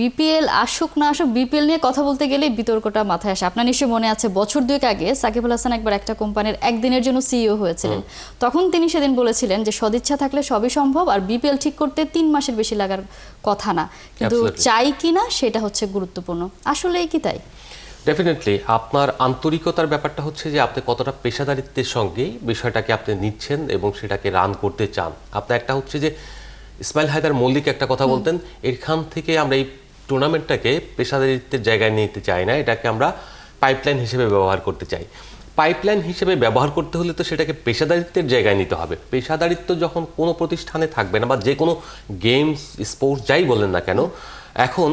BPL আসুক না আসুক, বিপিএল নিয়ে কথা বলতে গেলেই বিতর্কটা মাথায় আসে। আপনার নিশ্চয়ই মনে আছে বছর দুয়েক আগে সাকিব আল হাসান একবার একটা কোম্পানির একদিনের জন্য সিইও হয়েছিলেন। তখন তিনি সেদিন বলেছিলেন যে সদিচ্ছা থাকলে সবই সম্ভব, আর বিপিএল ঠিক করতে 3 মাসের বেশি লাগার কথা না, কিন্তু চাই কিনা সেটা হচ্ছে গুরুত্বপূর্ণ। আসলেই কি তাই? ডেফিনেটলি আপনার আন্তরিকতার ব্যাপারটা হচ্ছে যে আপনি কতটা পেশাদারিত্বের সঙ্গে বিষয়টাকে আপনি নিচ্ছেন এবং সেটাকে রান করতে চান। আপনার একটা হচ্ছে যে ইসমাইল হায়দার মল্লিক একটা কথা বলতেন, এখান থেকে আমরা এই টুর্নামেন্টটাকে পেশাদারিত্বের জায়গায় নিতে চাই না, এটাকে আমরা পাইপলাইন হিসেবে ব্যবহার করতে চাই। পাইপলাইন হিসেবে ব্যবহার করতে হলে তো সেটাকে পেশাদারিত্বের জায়গায় নিতে হবে। পেশাদারিত্ব যখন কোনো প্রতিষ্ঠানে থাকবে না, বা যে কোনো গেমস স্পোর্টস যাই বলেন না কেন, এখন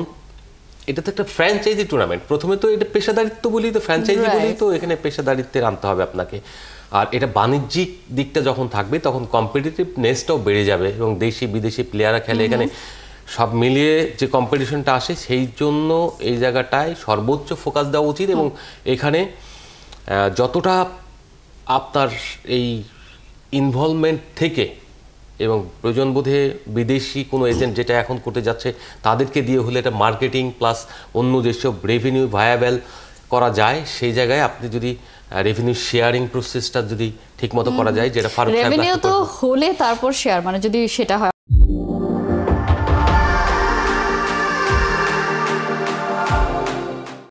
এটা তো একটা ফ্র্যাঞ্চাইজি টুর্নামেন্ট। প্রথমে তো এটা পেশাদারিত্ব বলি, তো ফ্র্যাঞ্চাইজি বলি, তো এখানে পেশাদারিত্বের আনতে হবে আপনাকে। আর এটা বাণিজ্যিক দিকটা যখন থাকবে তখন কম্পিটিটিভনেসটাও বেড়ে যাবে এবং দেশি বিদেশি প্লেয়াররা খেলে, এখানে সব মিলিয়ে যে কম্পিটিশনটা আসে সেই জন্য এই জায়গাটায় সর্বোচ্চ ফোকাস দেওয়া উচিত। এবং এখানে যতটা আপনার এই ইনভলভমেন্ট থেকে এবং প্রয়োজন বোধে বিদেশি কোনো এজেন্ট যেটা এখন করতে যাচ্ছে তাদেরকে দিয়ে হলে এটা মার্কেটিং প্লাস অন্য যেসব রেভিনিউ ভায়াবেল করা যায়, সেই জায়গায় আপনি যদি রেভিনিউ শেয়ারিং প্রসেসটা যদি ঠিকমতো করা যায়, যেটা ফারুক সাহেব রেভিনিউ তো হলে তারপর শেয়ার, মানে যদি সেটা হয়